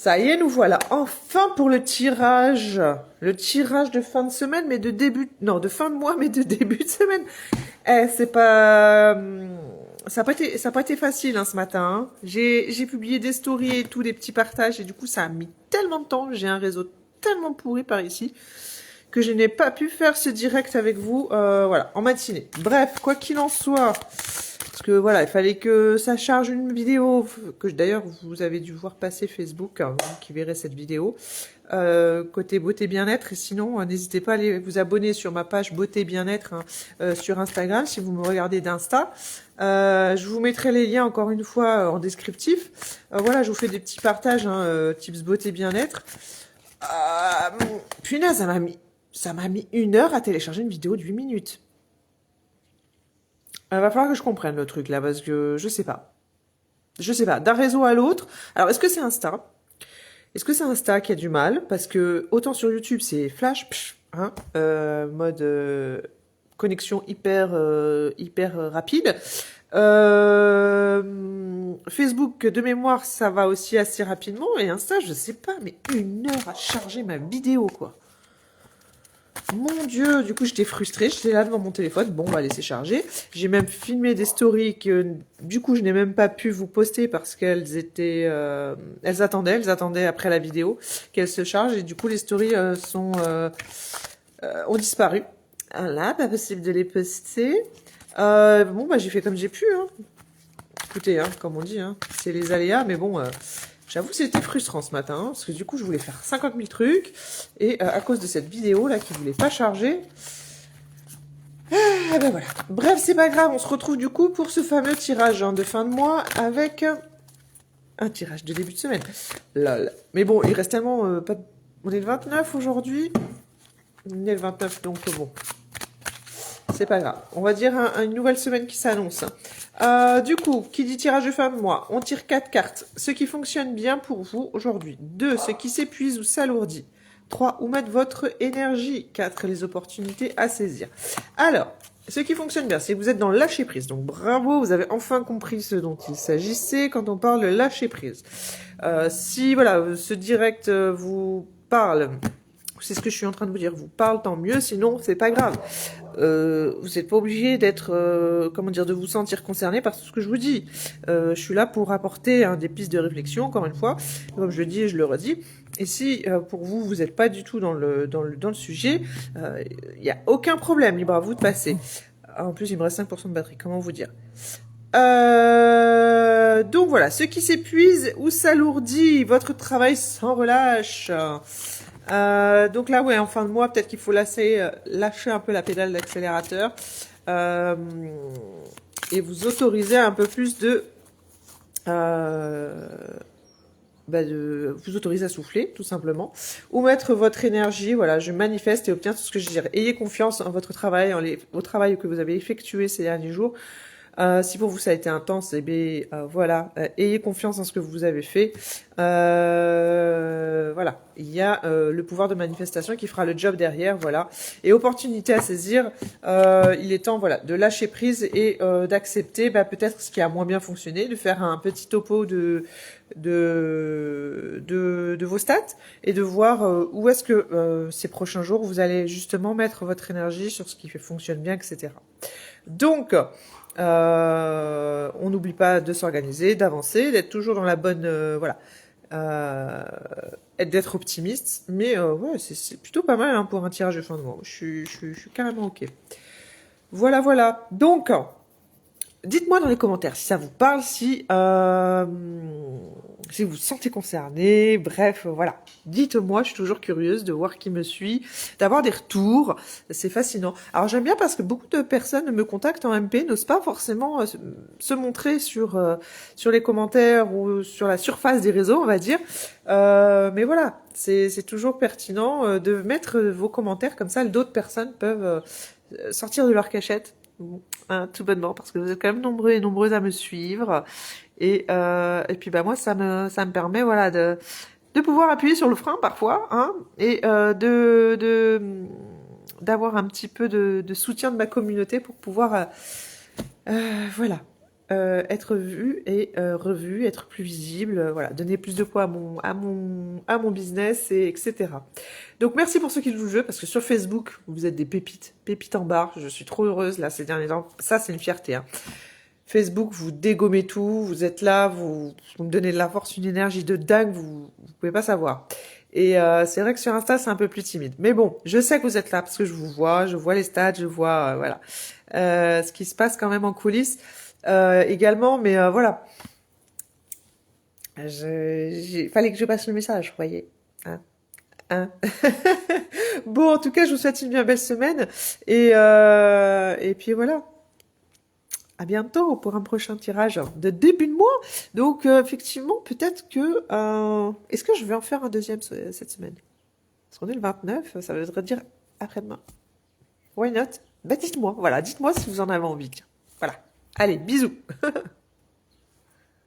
Ça y est, nous voilà enfin pour le tirage. Le tirage de fin de semaine, mais de début... Non, de fin de mois, mais de début de semaine. C'est pas... Ça a pas été facile hein, ce matin. Hein. J'ai publié des stories et tout, des petits partages, et du coup, ça a mis tellement de temps. J'ai un réseau tellement pourri par ici que je n'ai pas pu faire ce direct avec vous, voilà, en matinée. Bref, quoi qu'il en soit... Parce que voilà, il fallait que ça charge une vidéo, que d'ailleurs vous avez dû voir passer Facebook, hein, qui verrait cette vidéo, côté beauté bien-être. Et sinon, n'hésitez pas à aller vous abonner sur ma page beauté bien-être hein, sur Instagram, si vous me regardez d'Insta. Je vous mettrai les liens encore une fois en descriptif. Voilà, je vous fais des petits partages, hein, tips beauté bien-être. Punaise, ça m'a mis 1 heure à télécharger une vidéo de 8 minutes. Il va falloir que je comprenne le truc là, parce que je sais pas. Je sais pas, d'un réseau à l'autre. Alors, est-ce que c'est Insta? Est-ce que c'est Insta qui a du mal? Parce que autant sur YouTube, c'est flash, hein, mode connexion hyper rapide. Facebook, de mémoire, ça va aussi assez rapidement. Et Insta, je sais pas, mais 1 heure à charger ma vidéo, quoi. Mon Dieu, du coup j'étais frustrée, j'étais là devant mon téléphone, bon on va laisser charger. J'ai même filmé des stories que du coup je n'ai même pas pu vous poster parce qu'elles étaient, elles attendaient après la vidéo qu'elles se chargent et du coup les stories ont disparu. Voilà, pas possible de les poster. Bon bah j'ai fait comme j'ai pu. Hein. Écoutez, hein, comme on dit, hein, c'est les aléas, mais bon. J'avoue, c'était frustrant ce matin, hein, parce que du coup, je voulais faire 50 000 trucs, et à cause de cette vidéo-là qui voulait pas charger, ben voilà. Bref, c'est pas grave, on se retrouve du coup pour ce fameux tirage hein, de fin de mois, avec un tirage de début de semaine. Lol. Mais bon, il reste tellement... pas... On est le 29 aujourd'hui. On est le 29, donc bon... C'est pas grave. On va dire une nouvelle semaine qui s'annonce. Du coup, qui dit tirage de fin de mois, on tire 4 cartes. Ce qui fonctionne bien pour vous aujourd'hui. 2, ce qui s'épuise ou s'alourdit. 3, où mettre votre énergie. 4, les opportunités à saisir. Alors, ce qui fonctionne bien, c'est que vous êtes dans le lâcher prise. Donc bravo, vous avez enfin compris ce dont il s'agissait quand on parle de lâcher prise. Si voilà, ce direct vous parle... C'est ce que je suis en train de vous dire. Vous parle, tant mieux. Sinon, c'est pas grave. Vous n'êtes pas obligé d'être, comment dire, de vous sentir concerné par tout ce que je vous dis. Je suis là pour apporter hein, des pistes de réflexion, encore une fois. Comme je le dis et je le redis. Et si pour vous, vous n'êtes pas du tout dans le sujet, il n'y a aucun problème. Libre à vous de passer. En plus, il me reste 5% de batterie. Comment vous dire? Donc voilà, ce qui s'épuise ou s'alourdit, votre travail sans relâche. Donc là, ouais, en fin de mois, peut-être qu'il faut lâcher un peu la pédale d'accélérateur et vous autoriser un peu plus de vous autoriser à souffler, tout simplement, ou mettre votre énergie, voilà, je manifeste et obtiens tout ce que je dirais. Ayez confiance en votre travail, au travail que vous avez effectué ces derniers jours. Si pour vous ça a été intense, eh bien voilà, ayez confiance en ce que vous avez fait. Voilà, il y a le pouvoir de manifestation qui fera le job derrière, voilà. Et opportunité à saisir, il est temps, voilà, de lâcher prise et d'accepter, peut-être ce qui a moins bien fonctionné, de faire un petit topo de vos stats et de voir où est-ce que ces prochains jours vous allez justement mettre votre énergie sur ce qui fonctionne bien, etc. Donc on n'oublie pas de s'organiser, d'avancer, d'être toujours dans la bonne, voilà, d'être optimiste. Mais ouais, c'est plutôt pas mal hein, pour un tirage de fin de mois. Je suis carrément ok. Voilà, voilà. Donc, dites-moi dans les commentaires si ça vous parle, si vous vous sentez concerné, bref, voilà. Dites-moi, je suis toujours curieuse de voir qui me suit, d'avoir des retours, c'est fascinant. Alors j'aime bien parce que beaucoup de personnes me contactent en MP, n'osent pas forcément se montrer sur les commentaires ou sur la surface des réseaux, on va dire. Mais voilà, c'est toujours pertinent de mettre vos commentaires, comme ça d'autres personnes peuvent sortir de leur cachette. Hein, tout bonnement, parce que vous êtes quand même nombreux et nombreuses à me suivre. Et puis moi, ça me permet voilà, de pouvoir appuyer sur le frein parfois, hein, et d'avoir un petit peu de soutien de ma communauté pour pouvoir voilà, être vu et revu, être plus visible, voilà, donner plus de poids à mon business, et etc. Donc merci pour ceux qui jouent le jeu, parce que sur Facebook, vous êtes des pépites en barre. Je suis trop heureuse là ces derniers temps. Ça, c'est une fierté, hein. Facebook, vous dégommez tout, vous êtes là, vous me donnez de la force, une énergie de dingue, vous pouvez pas savoir. Et c'est vrai que sur Insta, c'est un peu plus timide. Mais bon, je sais que vous êtes là parce que je vous vois, je vois les stats, je vois voilà ce qui se passe quand même en coulisses également. Mais voilà, fallait que je passe le message, vous voyez. Hein, hein. Bon, en tout cas, je vous souhaite une bien belle semaine et puis voilà. À bientôt pour un prochain tirage de début de mois. Donc, effectivement, peut-être que... est-ce que je vais en faire un deuxième cette semaine? Parce qu'on est le 29, ça voudrait dire après-demain. Why not? Bah, dites-moi, voilà, dites-moi si vous en avez envie. Voilà. Allez, bisous.